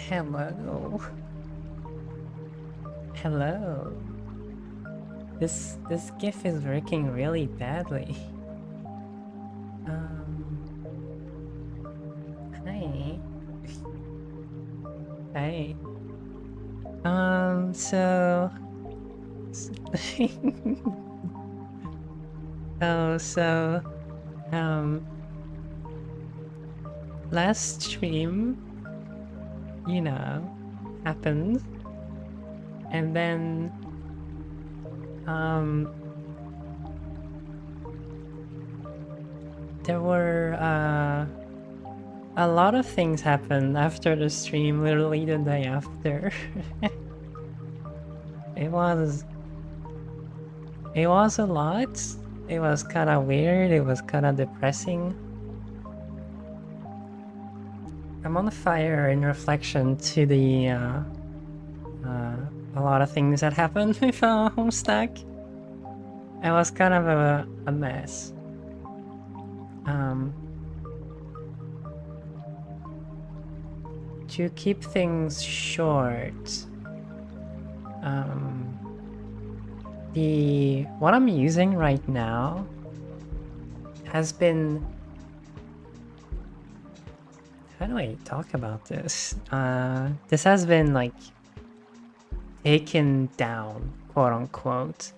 Hello. Hello. This GIF is working really badly. Hi. Hi. So oh, so um last stream, you know, happened, and then there were a lot of things happened after the stream, literally the day after. It was it was a lot. It was kind of weird. It was kind of depressing. I'm on fire in reflection to the a lot of things that happened with Homestuck. It was kind of a mess. To keep things short, what I'm using right now has been... How do I talk about this? This has been like taken down, quote unquote.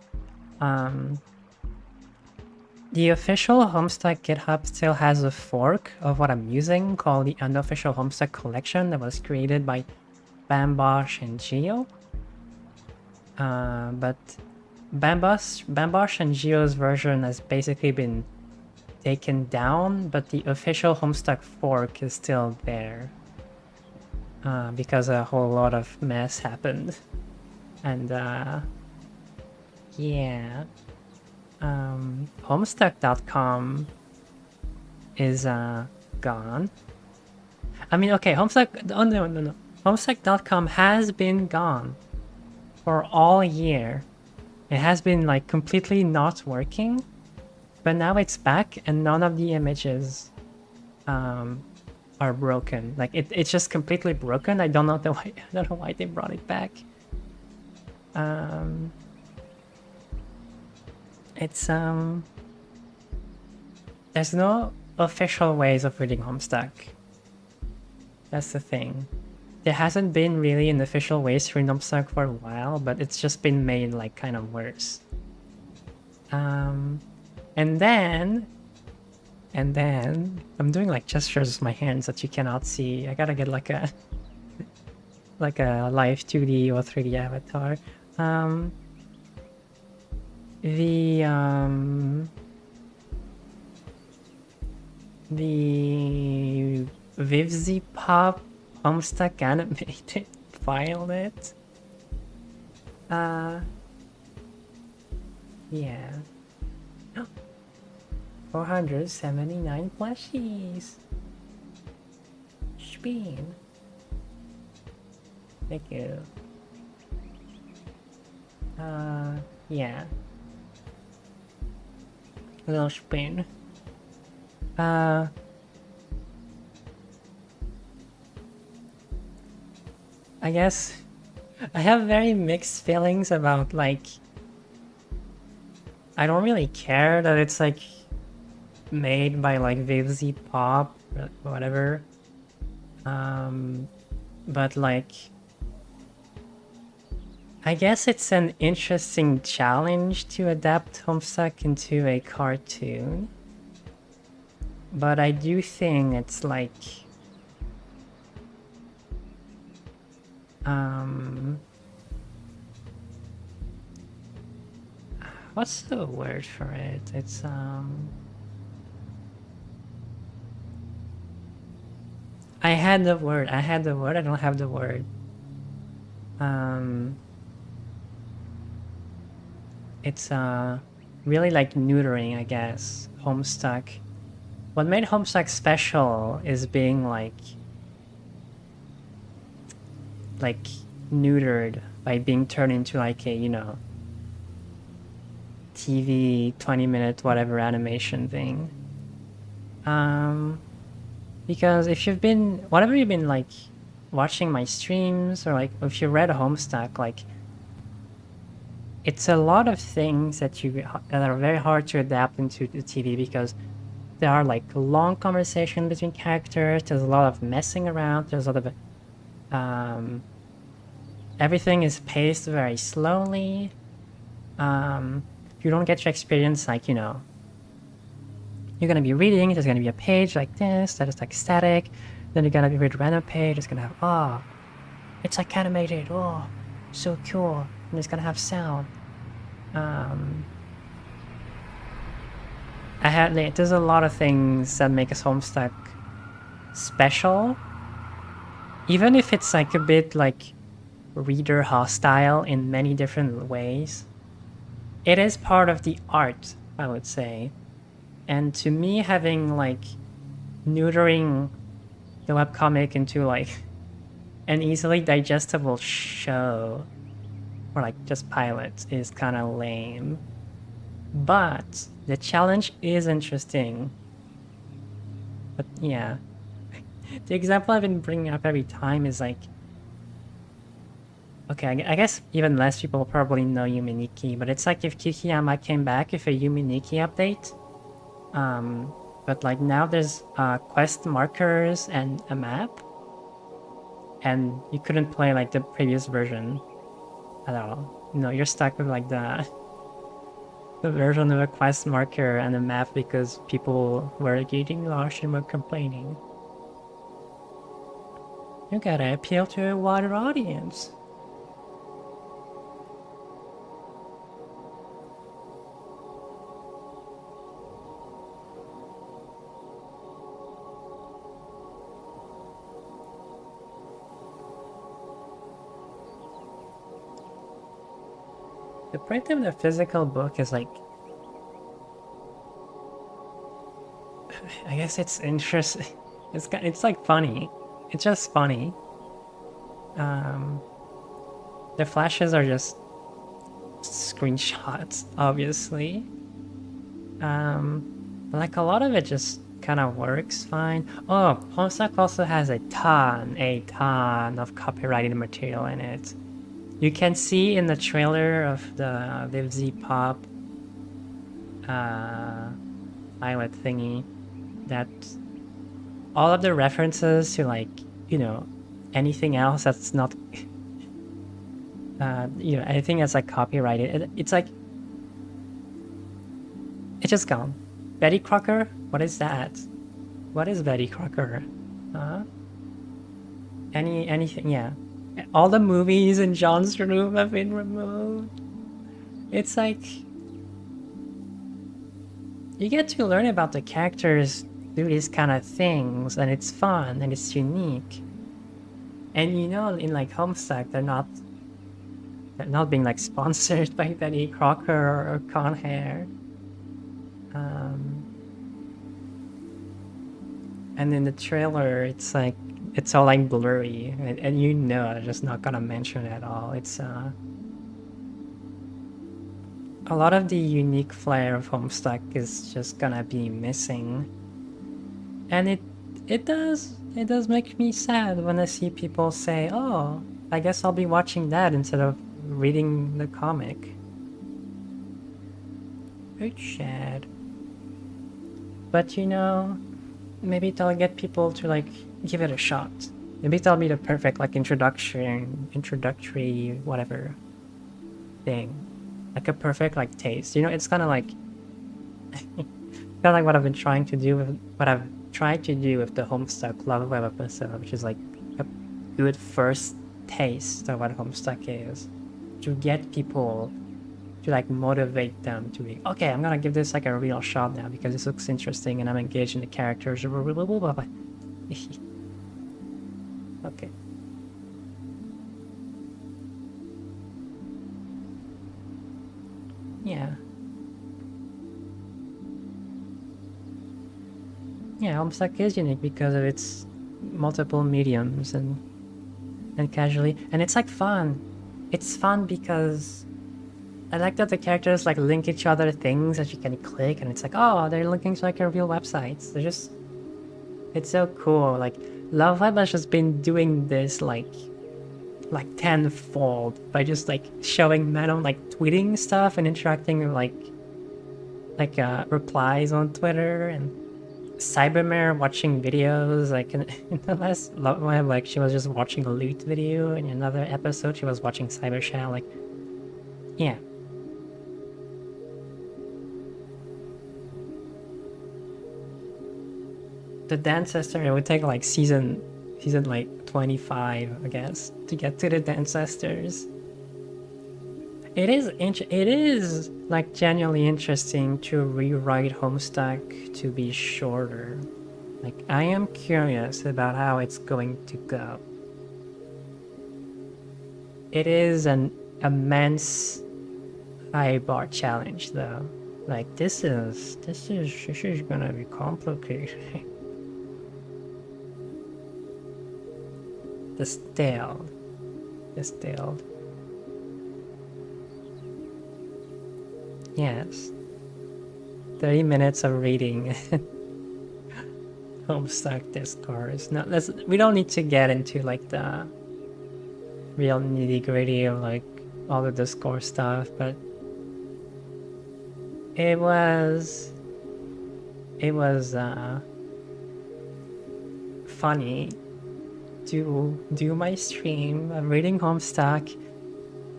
The official Homestuck GitHub still has a fork of what I'm using called the unofficial Homestuck collection that was created by Bambosh and Geo. But Bambosh and Geo's version has basically been taken down, but the official Homestuck fork is still there. Because a whole lot of mess happened. And yeah. Homestuck.com is gone. I mean, okay, Homestuck... Oh, no. Homestuck.com has been gone for all year. It has been like completely not working, but now it's back and none of the images are broken. Like it's just completely broken. I don't know why. I don't know why they brought it back. It's there's no official ways of reading Homestuck. That's the thing. There hasn't been really an official ways to read Homestuck for a while, but it's just been made like kind of worse. And then I'm doing like gestures with my hands that you cannot see. I gotta get like a live 2D or 3D avatar. The VivzyPop Homestuck animated filenet. Yeah. 479 plushies. Spin. Thank you. Yeah. Little spin. I guess I have very mixed feelings about like... I don't really care that it's like made by like VivzyPop or whatever. But like... I guess it's an interesting challenge to adapt Homestuck into a cartoon. But I do think it's like... what's the word for it? It's I had the word, I don't have the word. It's really like neutering, I guess. Homestuck. What made Homestuck special is being like neutered by being turned into like a, you know, TV 20-minute whatever animation thing. Because if you've been, whatever you've been like watching my streams, or like if you read Homestuck, like it's a lot of things that are very hard to adapt into the TV because there are like long conversations between characters. There's a lot of messing around. There's a lot of everything is paced very slowly. You don't get to experience like, you're gonna be reading, there's gonna be a page like this that is like static, then you're gonna be read a random page, it's gonna have, oh, it's like animated, oh, so cool, and it's gonna have sound. There's a lot of things that make us Homestuck special, even if it's like a bit like reader hostile in many different ways. It is part of the art, I would say. And to me, having like neutering the webcomic into like an easily digestible show or like just pilots is kind of lame. But the challenge is interesting. But yeah, the example I've been bringing up every time is like, okay, I guess even less people probably know Yuminiki, but it's like if Kikiyama came back with a Yuminiki update. But like now there's quest markers and a map, and you couldn't play like the previous version at all. You're stuck with like the version of a quest marker and a map because people were getting lost and were complaining. You gotta appeal to a wider audience. The point of the physical book is like, I guess it's interesting. It's like funny. It's just funny. The flashes are just screenshots, obviously. But like a lot of it just kind of works fine. Oh, Homestuck also has a ton of copyrighted material in it. You can see in the trailer of the Viv Z Pop pilot thingy that all of the references to like, anything else that's not, anything that's like copyrighted, it's like, it's just gone. Betty Crocker? What is that? What is Betty Crocker? Huh? Anything, yeah. All the movies in John's room have been removed. It's like, you get to learn about the characters through these kind of things, and it's fun and it's unique. And in like Homestuck, they're not being like sponsored by Betty Crocker or Con Hair. And in the trailer, it's like, it's all like blurry, and they're just not gonna mention it at all. It's a lot of the unique flair of Homestuck is just gonna be missing, and it does make me sad when I see people say, "Oh, I guess I'll be watching that instead of reading the comic." It's sad, but maybe that'll get people to like give it a shot. Maybe that'll be the perfect like introductory whatever thing, like a perfect like taste. It's kind of like what I've been trying to do with the Homestuck Love Web episode, which is like a good first taste of what Homestuck is, to get people to like motivate them to be okay. I'm gonna give this like a real shot now because this looks interesting and I'm engaged in the characters. Okay. Yeah. Yeah, Homestuck is unique because of its multiple mediums and casually, and it's like fun. It's fun because I like that the characters like link each other things that you can click, and it's like, oh, they're linking to like a real websites. They're just, it's so cool. Like Love Web has just been doing this like tenfold by just like showing Manon like tweeting stuff and interacting with like replies on Twitter, and Cybermare watching videos. Like in the last Love Web, like she was just watching a loot video, and in another episode she was watching Cyber Shadow. Like, yeah. The Dance Sister, it would take like season like 25, I guess, to get to the Dance Sisters. It is like genuinely interesting to rewrite Homestuck to be shorter. Like, I am curious about how it's going to go. It is an immense high bar challenge though. Like, this is gonna be complicated. Distilled. Yes. 30 minutes of reading Homestuck discourse. No, we don't need to get into like the real nitty gritty of like all the discourse stuff, but it was funny to do my stream of reading Homestuck.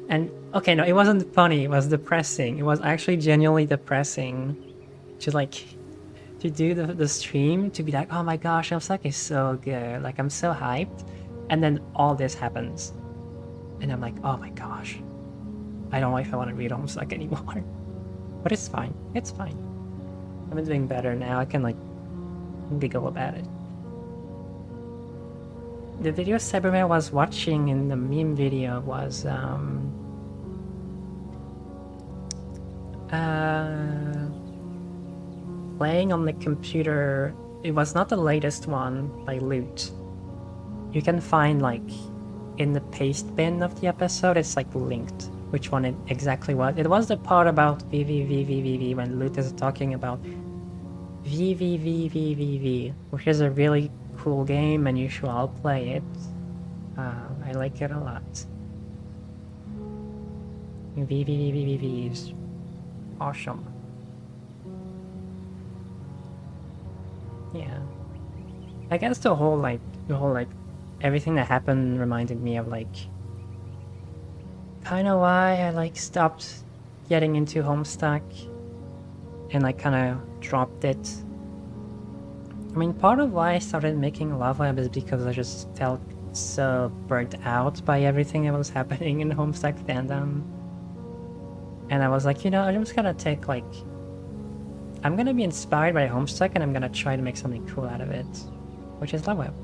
And okay, no, it wasn't funny, it was depressing. It was actually genuinely depressing to like to do the stream, to be like, oh my gosh, Homestuck is so good, like I'm so hyped, and then all this happens and I'm like, oh my gosh, I don't know if I want to read Homestuck anymore. But it's fine, I've been doing better now. I can like giggle about it. The video Cyberman was watching in the meme video was playing on the computer. It was not the latest one by Loot. You can find like in the paste bin of the episode, it's like linked which one it exactly was. It was the part about VVVVVV when Loot is talking about VVVVVV, which is a really cool game and you should all play it. I like it a lot. VVVVV is awesome. Yeah. I guess the whole like everything that happened reminded me of like kind of why I like stopped getting into Homestuck and like kind of dropped it. I mean, part of why I started making Love Web is because I just felt so burnt out by everything that was happening in Homestuck fandom. And I was like, you know, I'm just gonna take like... I'm gonna be inspired by Homestuck and I'm gonna try to make something cool out of it. Which is Love Web.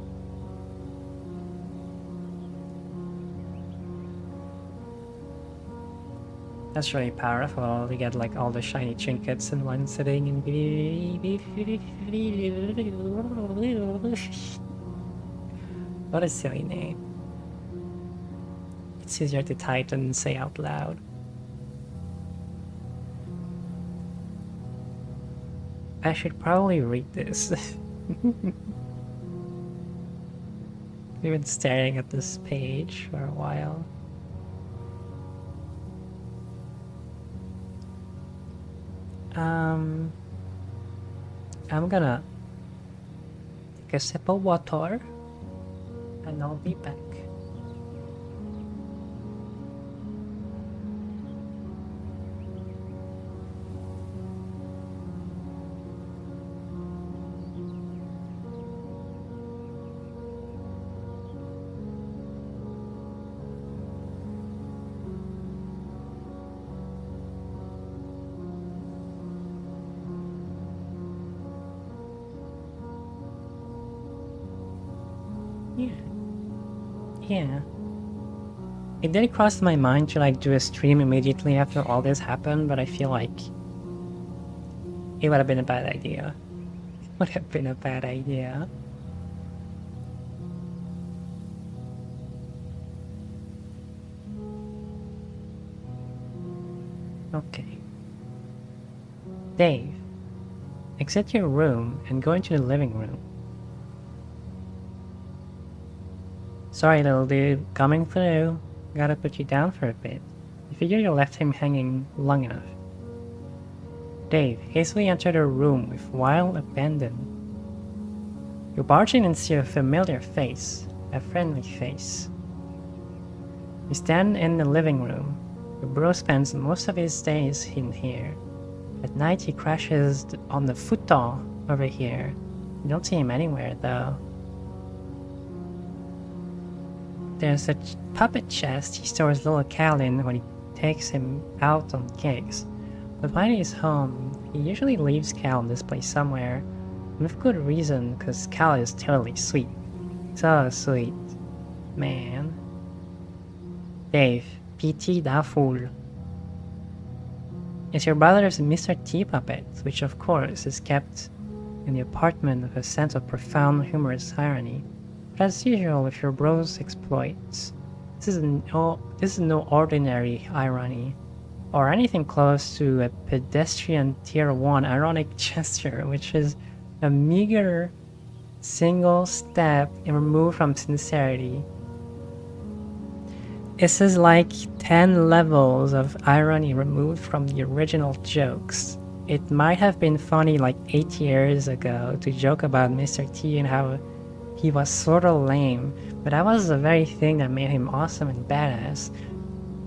That's really powerful to get like all the shiny trinkets in one sitting and what a silly name. It's easier to type than say out loud. I should probably read this. I've been staring at this page for a while. I'm gonna take a sip of water and I'll be back. Yeah. It did cross my mind to like do a stream immediately after all this happened, but I feel like it would have been a bad idea. It would have been a bad idea. Okay. Dave, exit your room and go into the living room. Sorry, little dude, coming through. Gotta put you down for a bit. You figure you left him hanging long enough. Dave hastily entered a room with wild abandon. You barge in and see a familiar face, a friendly face. You stand in the living room. Your bro spends most of his days in here. At night he crashes on the futon over here. You don't see him anywhere though. There's a puppet chest he stores little Cal in when he takes him out on gigs. But when he's home, he usually leaves Cal in this place somewhere. And with good reason, because Cal is totally sweet. So sweet. Man. Dave, PT da fool. It's your brother's Mr. T puppet, which of course is kept in the apartment with a sense of profound humorous irony. But as usual with your bro's exploits, this is no ordinary irony, or anything close to a pedestrian tier 1 ironic gesture, which is a meager single step removed from sincerity. This is like 10 levels of irony removed from the original jokes. It might have been funny like 8 years ago to joke about Mr. T and how he was sorta lame, but that was the very thing that made him awesome and badass.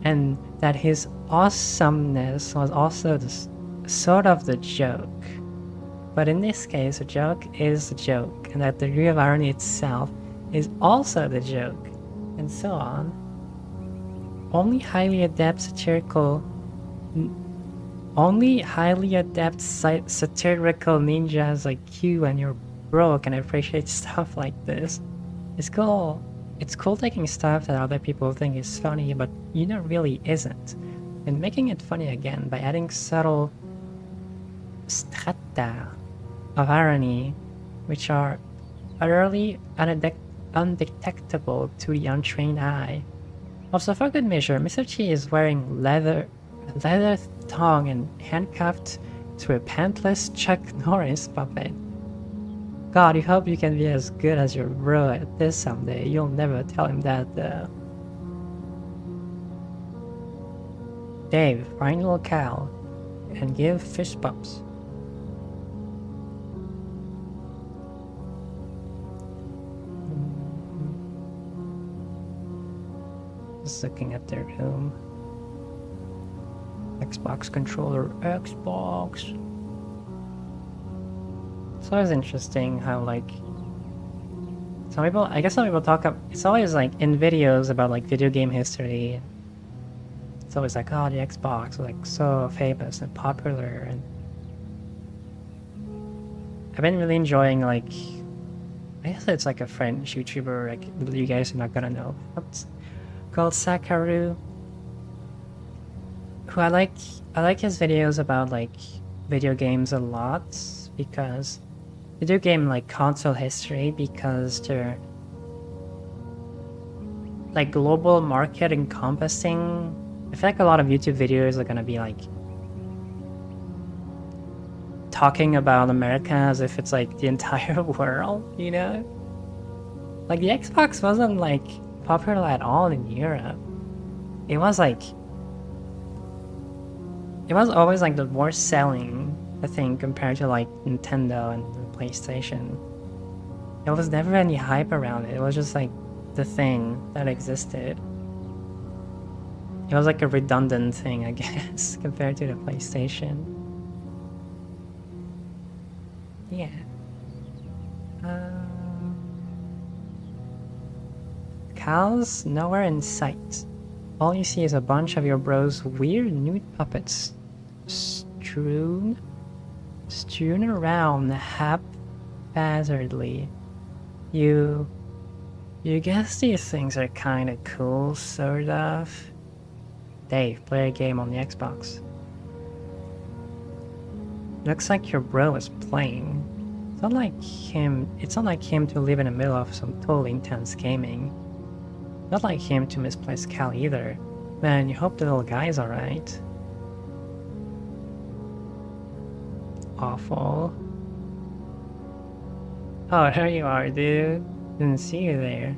And that his awesomeness was also sort of the joke. But in this case, a joke is a joke, and that the degree of irony itself is also the joke, and so on. Only highly adept satirical ninjas like you and your bro can appreciate stuff like this. It's cool. It's cool taking stuff that other people think is funny, but you know really isn't, and making it funny again by adding subtle strata of irony, which are utterly undetectable to the untrained eye. Also, for good measure, Mr. T is wearing leather thong and handcuffed to a pantless Chuck Norris puppet. God, you hope you can be as good as your bro at this someday. You'll never tell him that though. Dave, find little Cal and give fist bumps. Just looking at their room. Xbox controller, Xbox. It's always interesting how like some people talk up. It's always like in videos about like video game history. It's always like, oh, the Xbox was like so famous and popular, and I've been really enjoying like, I guess it's like a French YouTuber like you guys are not gonna know. It's called Sakaru. Who I like his videos about like video games a lot because video game like console history, because they're like global market encompassing. I feel like a lot of YouTube videos are gonna be like talking about America as if it's like the entire world, you know? Like the Xbox wasn't like popular at all in Europe. It was always like the worst selling, I think, compared to like Nintendo and the PlayStation. There was never any hype around it. It was just like the thing that existed. It was like a redundant thing, I guess, compared to the PlayStation. Yeah. Cal's nowhere in sight. All you see is a bunch of your bro's weird nude puppets strewn around haphazardly. You guess these things are kinda cool, sort of. Dave, play a game on the Xbox. Looks like your bro is playing. It's not like him to live in the middle of some totally intense gaming. Not like him to misplace Cal either. Man, you hope the little guy's alright. Awful. Oh, there you are, dude. Didn't see you there.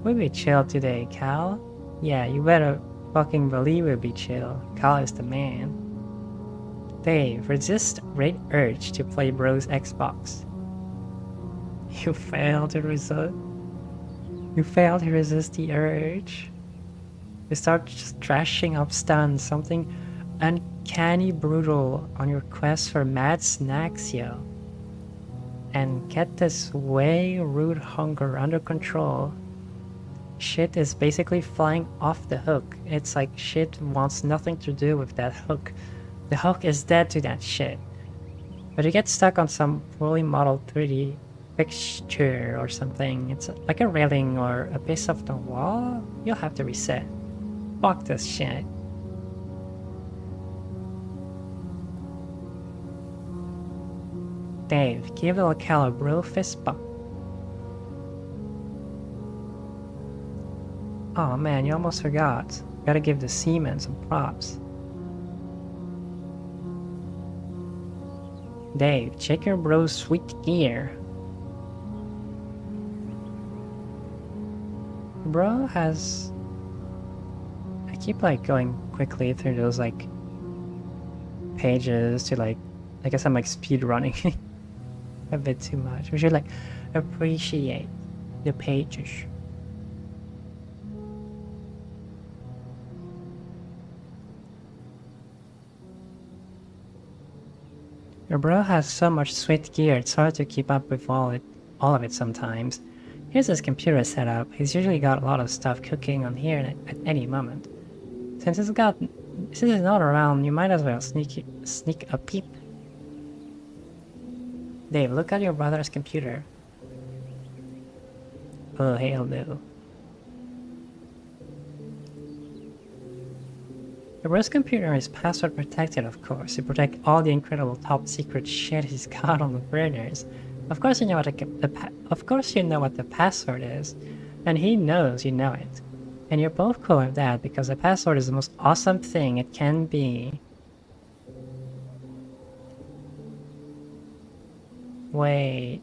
We'll be chill today, Cal. Yeah, you better fucking believe we'll be chill. Cal is the man. Dave, resist great urge to play Bro's Xbox. You failed to resist. You failed to resist the urge. You start just trashing up stuns, something uncanny brutal on your quest for mad snacks, yo. And get this way rude hunger under control. Shit is basically flying off the hook. It's like shit wants nothing to do with that hook. The hook is dead to that shit. But you get stuck on some poorly modeled 3D fixture or something. It's like a railing or a piece of the wall. You'll have to reset. Fuck this shit. Dave, give little Cal a real fist bump. Oh man, you almost forgot. Gotta give the seaman some props. Dave, check your bro's sweet gear. Bro has... I keep like going quickly through those like pages to like... I guess I'm like speed running a bit too much. We should like appreciate the pages. Your bro has so much sweet gear, it's hard to keep up with all of it sometimes. Here's his computer setup. He's usually got a lot of stuff cooking on here at any moment. Since it's not around, you might as well sneak a peep. Dave, look at your brother's computer. Oh, hell no. Your brother's computer is password protected, of course, to protect all the incredible top secret shit he's got on the burners. Of course you know what the password is, and he knows you know it. And you're both cool with that because the password is the most awesome thing it can be. Wait.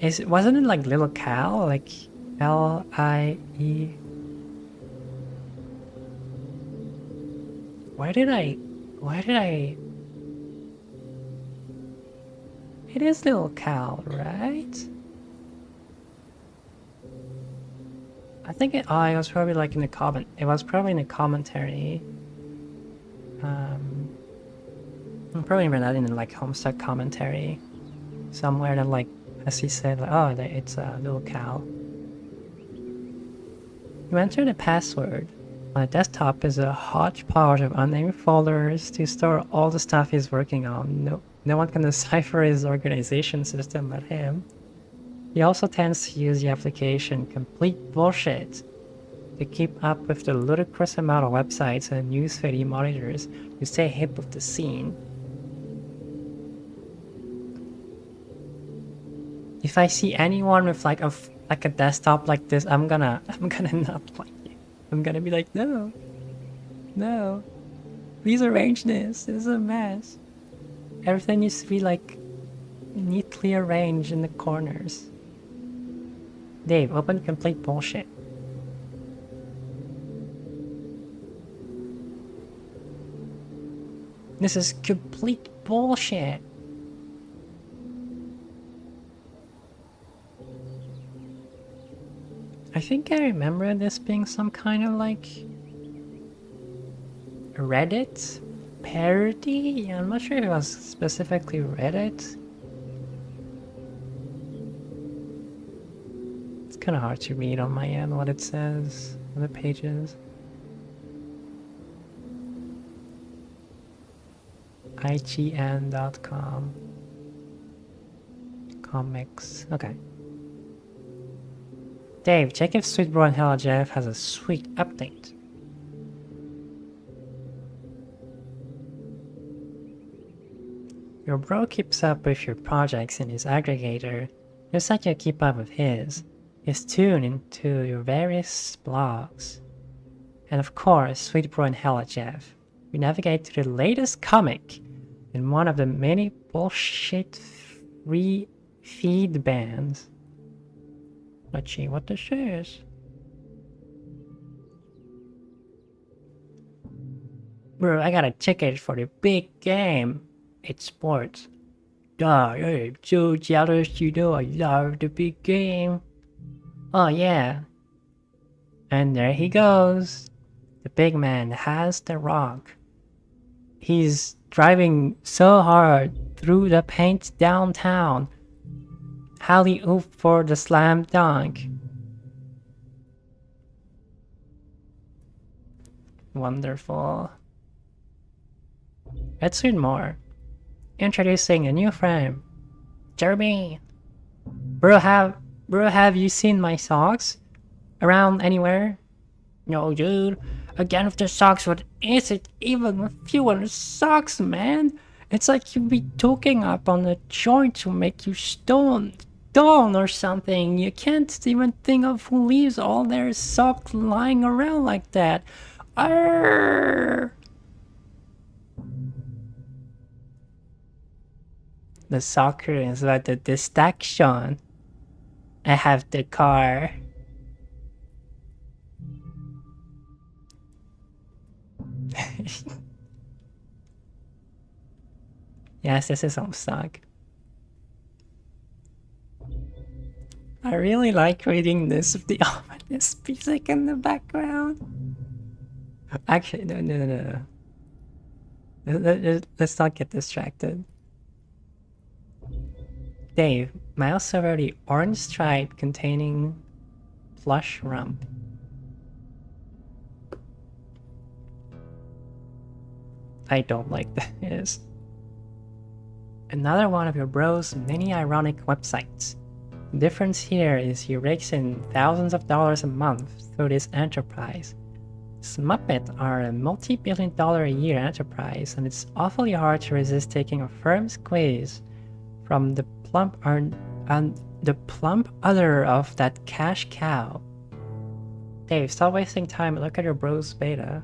Wasn't it like Little Cal? Like L-I-E? Why did I... It is Little Cal, right? I think it was probably like in the comment. It was probably in the commentary. I'm probably read that in like Homestuck commentary somewhere that like, as he said, like, oh, it's Little Cal. You enter the password. On the desktop is a hodgepodge of unnamed folders to store all the stuff he's working on. No one can decipher his organization system but him. He also tends to use the application Complete Bullshit to keep up with the ludicrous amount of websites and newsfeed he monitors to stay hip with the scene. If I see anyone with like a desktop like this, I'm gonna not like it. I'm gonna be like, no, please arrange this. This is a mess. Everything needs to be like neatly arranged in the corners. Dave, open Complete Bullshit. This is complete bullshit. I think I remember this being some kind of like Reddit parody? Yeah, I'm not sure if it was specifically Reddit. It's kind of hard to read on my end what it says on the pages. IGN.com. Comics. Okay. Dave, check if Sweet Bro and Hella Jeff has a sweet update. Your bro keeps up with your projects in his aggregator, just like you keep up with his. He's tuned into your various blogs. And of course, Sweet Bro and Hella Jeff. We navigate to the latest comic in one of the many bullshit free feed bans. Let's see what this is. Bro, I got a ticket for the big game. It's sports. Duh, I'm so jealous, you know I love the big game. Oh yeah. And there he goes. The big man has the rock. He's driving so hard through the paint downtown. Alley oop for the slam dunk. Wonderful. Let's read more. Introducing a new friend. Jeremy. Bro, have you seen my socks? Around anywhere? No, dude. Again with the socks, what is it even with you and the socks, man? It's like you be talking up on a joint to make you stoned or something. You can't even think of who leaves all their socks lying around like that. Arrgh. The soccer is about the distraction. I have the car. Yes, this is Homestuck. I really like reading this with the ominous music in the background. Actually, no. Let's not get distracted. Dave, mouse over the orange stripe containing plush rump. I don't like this. Another one of your bro's many ironic websites. The difference here is he rakes in thousands of dollars a month through this enterprise. Smuppet are a multi-billion-dollar a year enterprise, and it's awfully hard to resist taking a firm squeeze from the plump udder of that cash cow. Dave, stop wasting time and look at your bro's beta.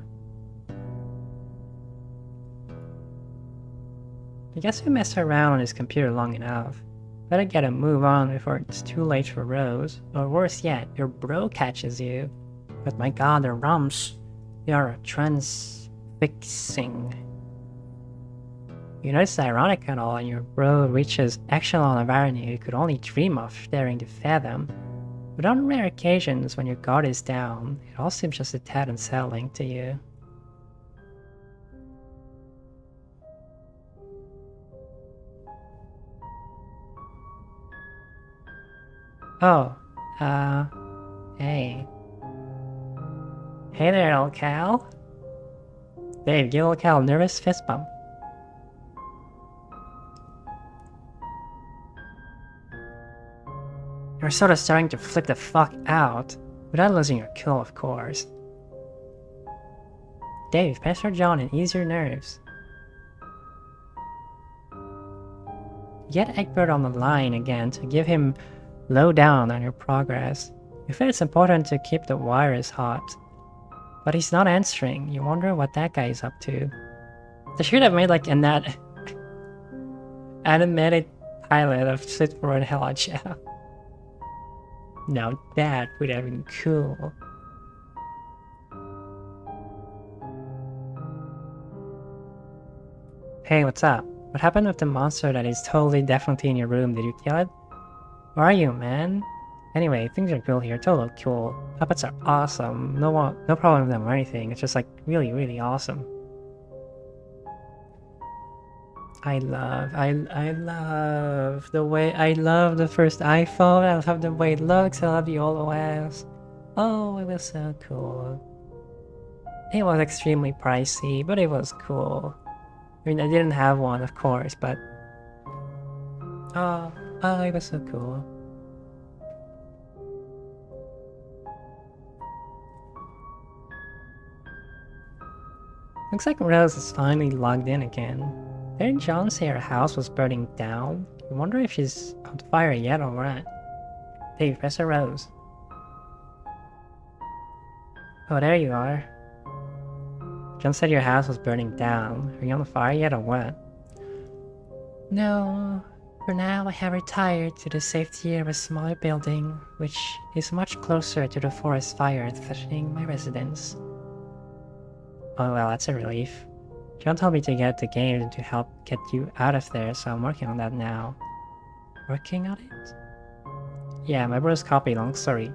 I guess we messed around on his computer long enough. Better get a move on before it's too late for Rose. Or worse yet, your bro catches you. But my god, the rumps. They are transfixing. You know it's ironic and all, and your bro reaches echelon of irony you could only dream of daring to fathom. But on rare occasions when your guard is down, it all seems just a tad unsettling to you. Oh, hey. Hey there, old Cal. Dave, give old Cal a nervous fist bump. You're sort of starting to flip the fuck out, without losing your cool, of course. Dave, pressure John and ease your nerves. Get Egbert on the line again to give him lowdown on your progress. You feel it's important to keep the wires hot. But he's not answering. You wonder what that guy is up to. They should have made like an animated pilot of Straightforward Hello Chat. Now that would have been cool. Hey, what's up? What happened with the monster that is totally definitely in your room? Did you kill it? Where are you, man? Anyway, things are cool here. Totally cool. Puppets are awesome. No problem with them or anything. It's just like really, really awesome. I love the first iPhone. I love the way it looks. I love the old OS. Oh, it was so cool. It was extremely pricey, but it was cool. I mean, I didn't have one, of course, but oh, it was so cool. Looks like Rose is finally logged in again. Didn't John say her house was burning down? I wonder if she's on fire yet or what. Hey, Professor Rose. Oh, there you are. John said your house was burning down. Are you on fire yet or what? No. For now, I have retired to the safety of a smaller building, which is much closer to the forest fire threatening my residence. Oh well, that's a relief. John told me to get the game to help get you out of there, so I'm working on that now. Working on it? Yeah, my brother's copy, long story.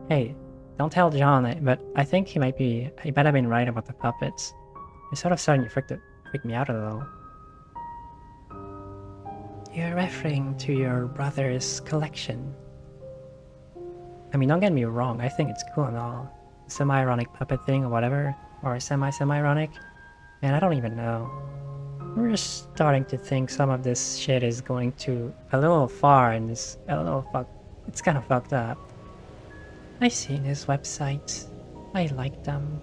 Hey, don't tell John, but I think he might have been right about the puppets. It's sort of starting to freak me out a little. You're referring to your brother's collection. I mean, don't get me wrong, I think it's cool and all. Semi-ironic puppet thing or whatever, or semi-ironic. Man, I don't even know. We're just starting to think some of this shit is going to a little far and it's kind of fucked up. I've seen his website. I like them.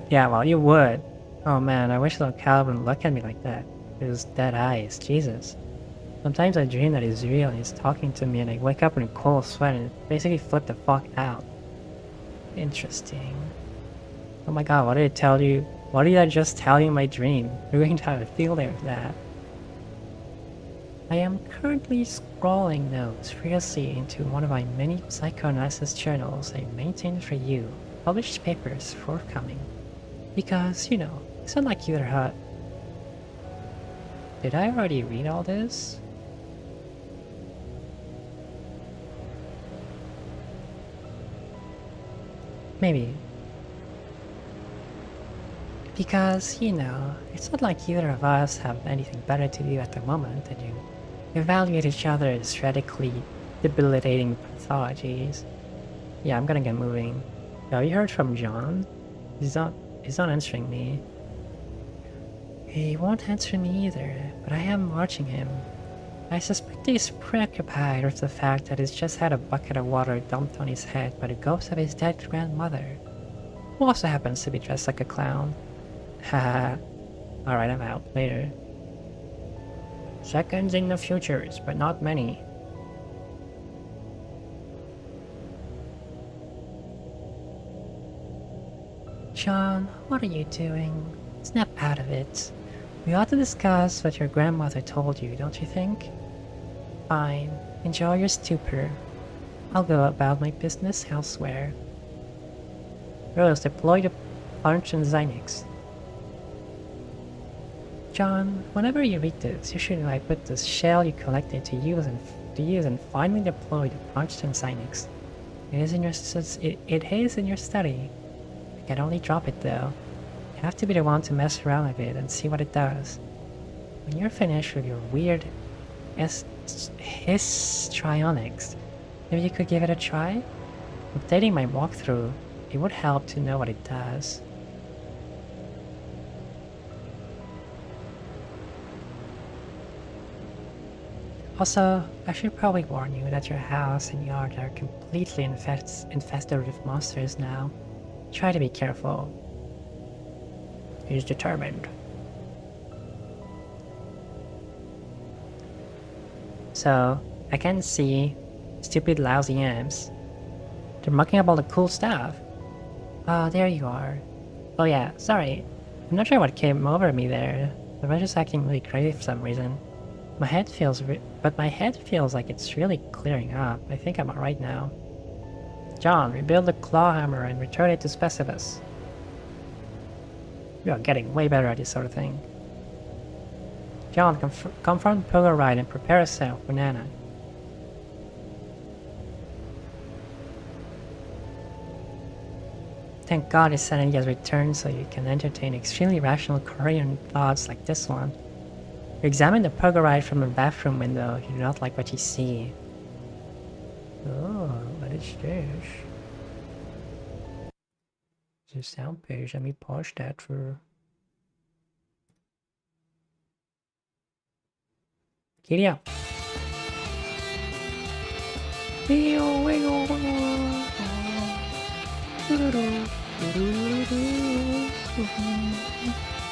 Yeah, well, you would. Oh man, I wish little Cal wouldn't look at me like that. His dead eyes, Jesus. Sometimes I dream that he's real and he's talking to me and I wake up in a cold sweat and basically flip the fuck out. Interesting. Oh my god, what did it tell you? What did I just tell you in my dream? You're going to have a field day with that. I am currently scrawling notes furiously into one of my many psychoanalysis journals I maintain for you. Published papers forthcoming. Because, you know, it's not like you're hot. Did I already read all this? Maybe. Because, you know, it's not like either of us have anything better to do at the moment than you evaluate each other's radically debilitating pathologies. Yeah, I'm gonna get moving. Yo, you heard from John? He's not answering me. He won't answer me either, but I am watching him. I suspect he's preoccupied with the fact that he's just had a bucket of water dumped on his head by the ghost of his dead grandmother, who also happens to be dressed like a clown. Haha. Alright, I'm out. Later. Seconds in the futures, but not many. John, what are you doing? Snap out of it. We ought to discuss what your grandmother told you, don't you think? Fine. Enjoy your stupor. I'll go about my business elsewhere. Rose, deploy the punch and Zynex. John, whenever you read this, you should put the shell you collected to use and finally deploy the punch and Zynex. It is in your study. I can only drop it though. You have to be the one to mess around with it and see what it does. When you're finished with your weird histrionics, maybe you could give it a try? Updating my walkthrough, it would help to know what it does. Also, I should probably warn you that your house and yard are completely infested with monsters now. Try to be careful. He's determined. So, I can see stupid lousy amps. They're mucking up all the cool stuff. Oh, there you are. Oh yeah, sorry. I'm not sure what came over me there. The was just acting really crazy for some reason. My head feels like it's really clearing up. I think I'm alright now. John, rebuild the claw hammer and return it to Specibus. We are getting way better at this sort of thing. John, confront Polaroid and prepare yourself for Nana. Thank God his sanity has returned so you can entertain extremely rational Korean thoughts like this one. You examine the Polaroid from the bathroom window, you do not like what you see. Oh, what is this? The sound page, let me pause that for... Giddy up!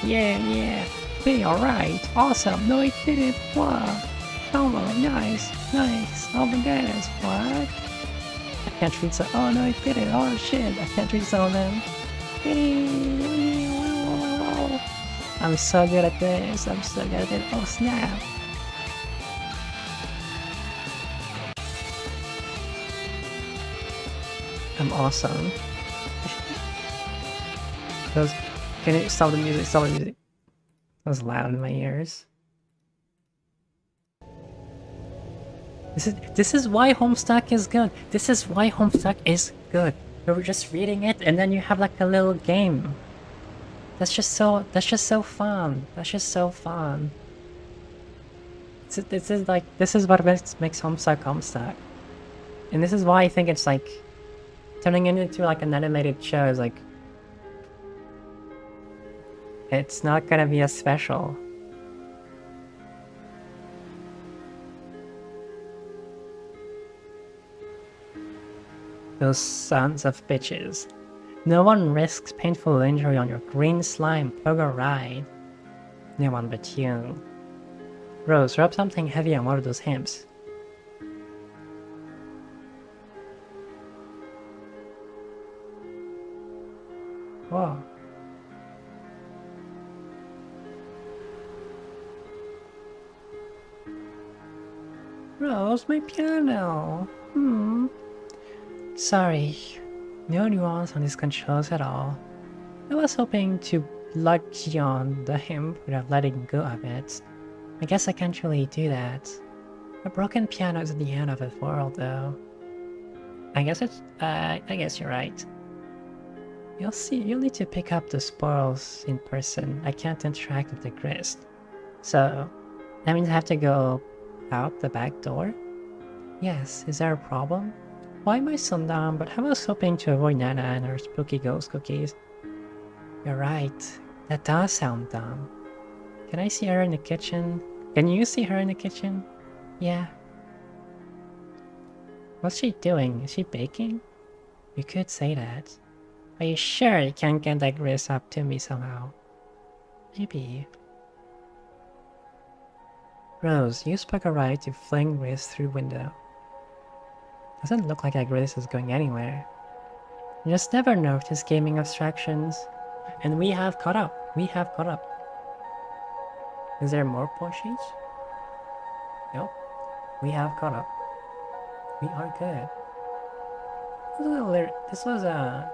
Yeah. Hey, alright. Awesome. No, it didn't. Wow. Oh, nice. Oh my goodness. What? I can't read some. Oh no, it didn't. Oh shit. I can't read some of them. I'm so good at this. Oh snap. I'm awesome. Those, can you stop the music? Stop the music. That was loud in my ears. This is why Homestuck is good. This is why Homestuck is good. You were just reading it, and then you have like a little game. That's just so fun. That's just so fun. This is what makes Homestuck Homestuck. And this is why I think it's like turning it into like an animated show is like it's not gonna be as special. Those sons of bitches. No one risks painful injury on your green slime pogo ride. No one but you. Rose, rub something heavy on one of those hymns. Whoa. Rose, my piano. Sorry. No nuance on these controls at all. I was hoping to lodge on the hymn without letting go of it. I guess I can't really do that. A broken piano isn't the end of the world, though. I guess you're right. You'll need to pick up the spoils in person. I can't interact with the grist. So, that means I have to go out the back door? Yes, is there a problem? Why am I so dumb? But I was hoping to avoid Nana and her spooky ghost cookies. You're right. That does sound dumb. Can I see her in the kitchen? Can you see her in the kitchen? Yeah. What's she doing? Is she baking? You could say that. Are you sure you can't get that grist up to me somehow? Maybe. Rose, use Poker Right to fling grist through window. Doesn't look like that grist is going anywhere. You just never notice gaming abstractions. And we have caught up. We have caught up. Is there more plushies? Nope. We have caught up. We are good. This was a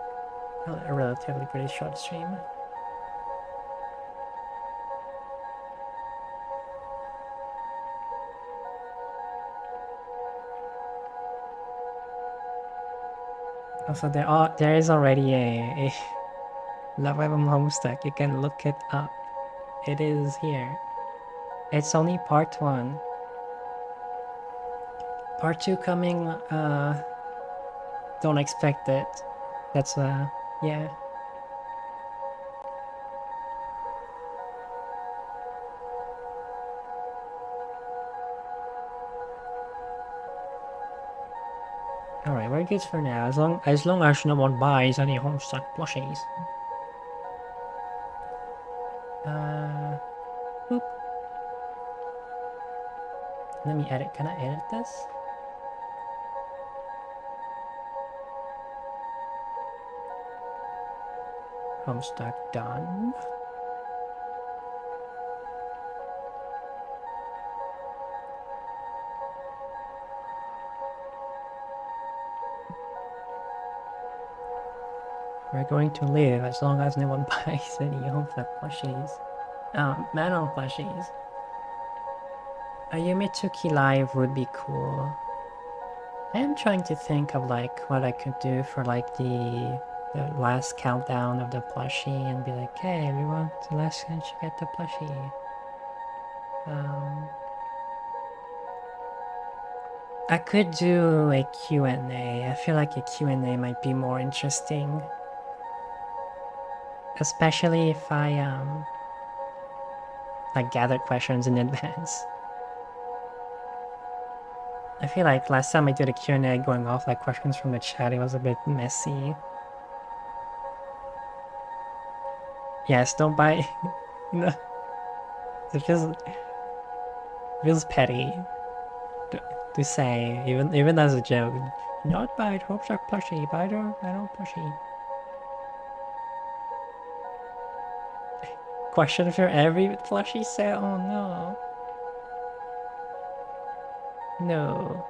relatively pretty short stream. Also, there is already a Love Album Homestuck. You can look it up. It is here. It's only part 1. Part 2 coming, don't expect it. That's, yeah. Alright, we're good for now, as long as no one buys any Homestuck plushies. Boop. Let me edit. Can I edit this? Homestuck done. We're going to live as long as no one buys any Homestuck plushies. Manon plushies. A Yumitsuki live would be cool. I am trying to think of like what I could do for like the last countdown of the plushie and be like, hey everyone, the last chance to get the plushie. I could do a Q&A. I feel like a Q&A might be more interesting. Especially if I like gather questions in advance. I feel like last time I did a Q&A going off like questions from the chat, it was a bit messy. Yes, don't buy. No, it feels petty to say, even as a joke. Not buy Homestuck plushie, buy the Manon plushie. Question for every plushie set? Oh no. No.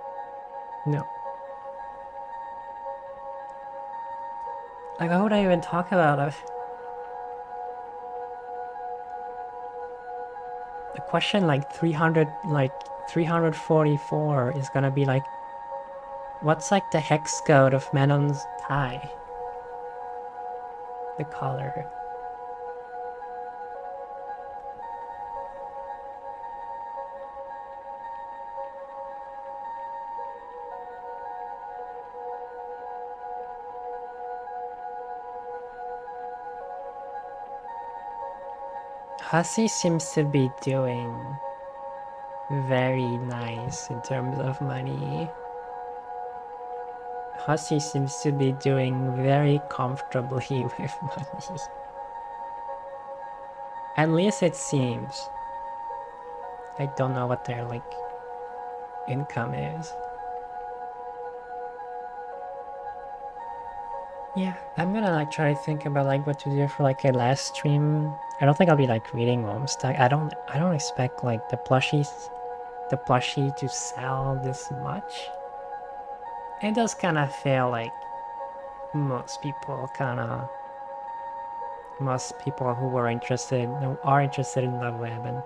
No. Like, what would I even talk about? The question like 344 is gonna be like, what's like the hex code of Menon's tie? The color. Hussey seems to be doing very nice in terms of money. Hussey seems to be doing very comfortably with money. At least it seems. I don't know what their like income is. Yeah, I'm gonna like try to think about like what to do for like a last stream. I don't think I'll be like reading Homestuck. I don't expect like the plushie to sell this much. It does kind of feel like most people who are interested in Love Web and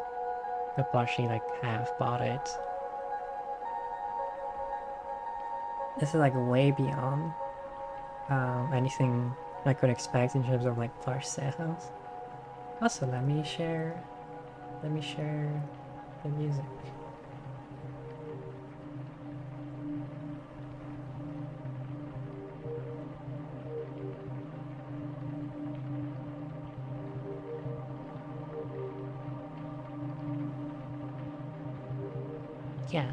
the plushie like have bought it. This is like way beyond anything I could expect in terms of like plush sales. Also, let me share the music. Yeah.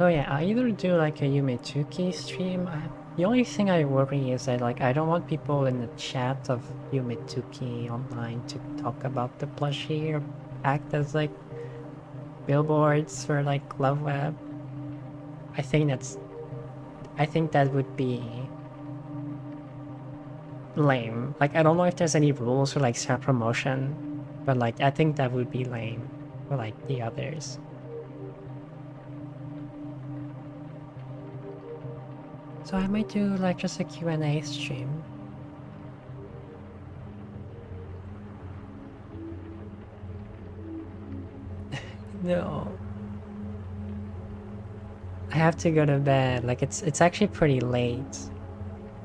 Oh yeah, I either do like a Yumetuki stream. The only thing I worry is that like I don't want people in the chat of Yumetuki online to talk about the plushie or act as like billboards for like Love Web. I think that would be lame. Like I don't know if there's any rules for like self-promotion, but like I think that would be lame for like the others. So I might do like just a Q&A stream. No. I have to go to bed. Like it's actually pretty late.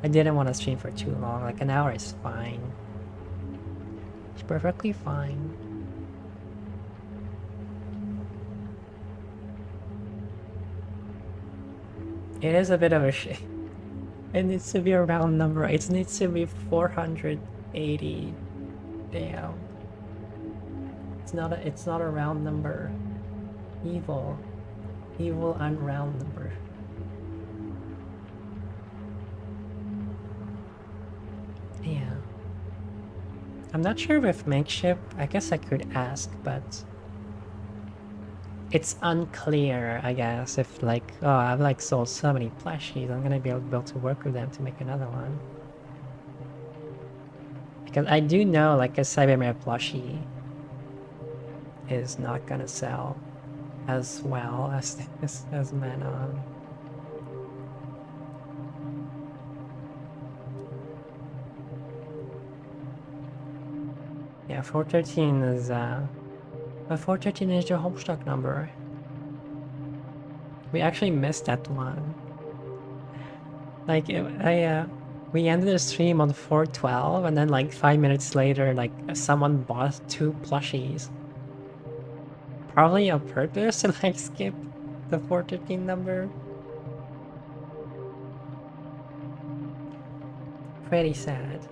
I didn't want to stream for too long. Like an hour is fine. It's perfectly fine. It is a bit of a shit. It needs to be a round number. It needs to be 480. Damn. It's not a round number. Evil unround number. Yeah. I'm not sure with Makeshift. I guess I could ask, but it's unclear, I guess, if like, oh, I've like sold so many plushies, I'm gonna be able to work with them to make another one. Because I do know like a Cybermare plushie is not gonna sell as well as Manon. Yeah, 413 is 413 is your Homestuck number. We actually missed that one. Like we ended the stream on 412 and then like 5 minutes later like someone bought 2 plushies. Probably on purpose to like skip the 413 number. Pretty sad.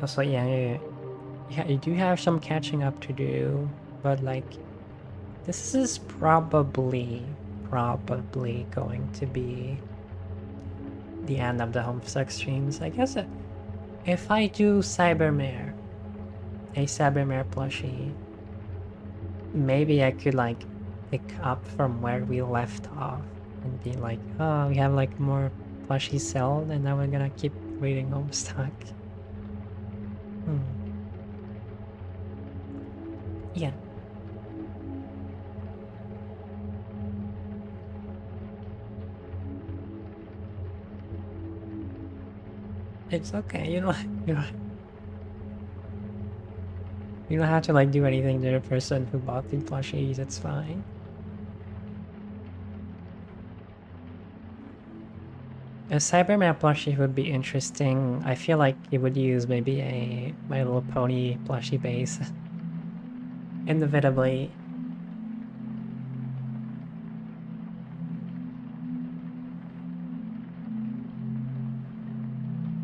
Also, yeah, you do have some catching up to do, but like, this is probably going to be the end of the Homestuck streams. I guess if I do a Cybermare plushie, maybe I could like pick up from where we left off and be like, oh, we have like more plushies sold, and now we're gonna keep reading Homestuck. Yeah. It's okay, you don't have to like do anything to the person who bought the plushies, it's fine. A Cyberman plushie would be interesting. I feel like it would use maybe a My Little Pony plushie base. Inevitably.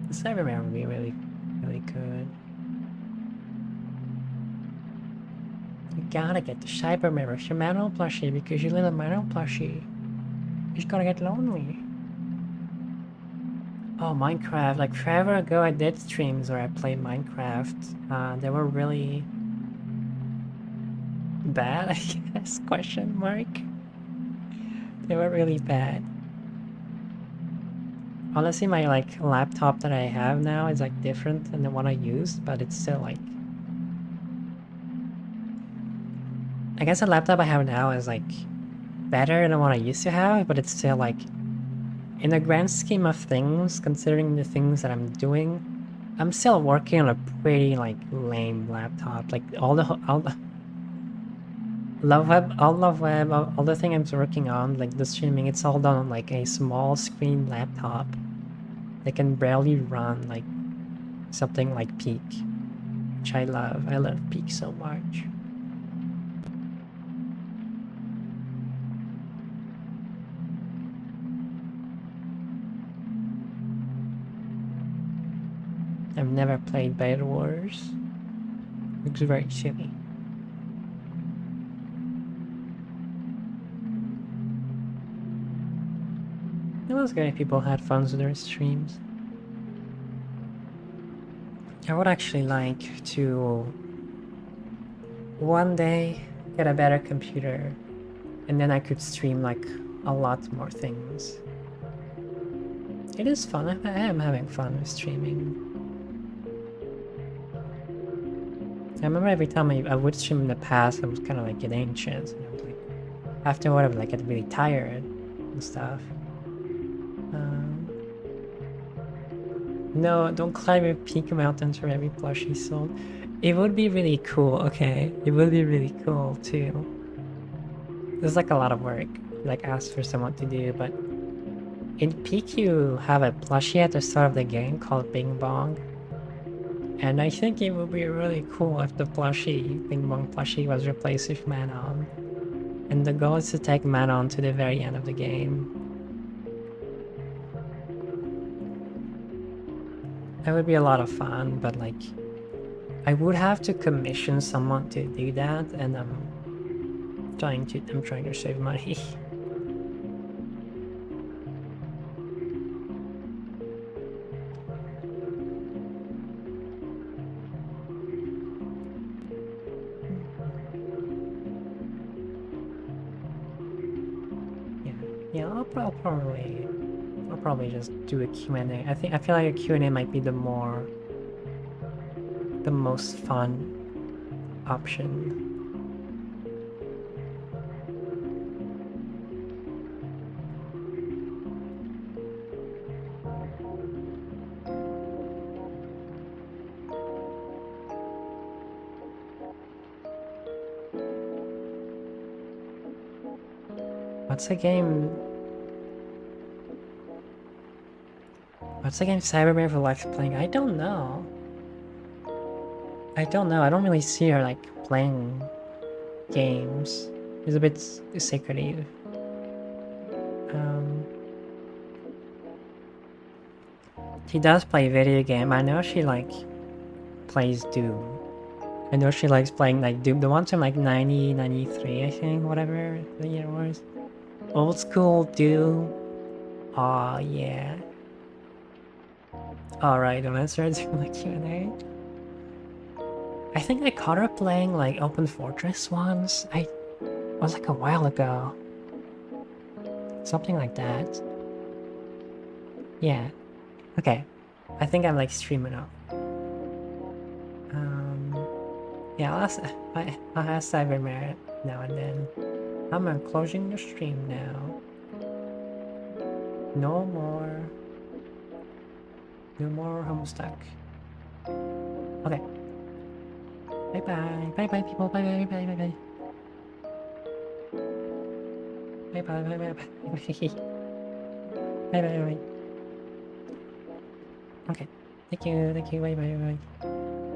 The Cyberman would be really, really good. You gotta get the Cyberman with your Manual plushie because your little Manual plushie is gonna get lonely. Oh, Minecraft. Like forever ago I did streams where I played Minecraft. They were really bad, I guess, question mark. They were really bad. Honestly, my like laptop that I have now is like different than the one I used, but it's still like... I guess the laptop I have now is like better than the one I used to have, but it's still like... In the grand scheme of things, considering the things that I'm doing, I'm still working on a pretty like lame laptop. Like all the Love Web, all the thing I'm working on, like the streaming, it's all done on like a small screen laptop that can barely run like something like Peak, which I love. I love Peak so much. I've never played Bed Wars. Looks very silly. It was good if people had fun with their streams. I would actually like to one day get a better computer and then I could stream like a lot more things. It is fun. I am having fun with streaming. I remember every time I would stream in the past, I was kind of like get anxious. And I was like, after a while, I would like get really tired and stuff. No, don't climb a peak mountain for every plushie sold. It would be really cool, okay? It would be really cool too. There's like a lot of work, like ask for someone to do, but in Peak you have a plushie at the start of the game called Bing Bong. And I think it would be really cool if the plushie, Bing Bong plushie, was replaced with Manon. And the goal is to take Manon to the very end of the game. That would be a lot of fun, but like... I would have to commission someone to do that, and I'm trying to save money. Yeah, I'll probably just do a Q&A. I feel like a Q&A might be the most fun option. What's the game Cyberman for likes playing? I don't know. I don't really see her like playing games. It's a bit secretive. She does play video game. I know she like plays Doom. I know she likes playing like Doom. The ones from like 90, 93, I think, whatever the year was. Old school Doom. Aw, yeah. Alright, let's start doing the Q&A. I think I caught her playing like Open Fortress once. It was like a while ago. Something like that. Yeah. Okay. I think I'm like streaming up. Yeah, I'll ask Cybermare now and then. I'm closing the stream now. No more. No more Homestuck. Okay. Bye bye. Bye bye, people. Bye bye, bye bye, bye bye. Bye bye, bye bye, bye bye. Bye bye, bye. Okay. Thank you, bye bye, bye.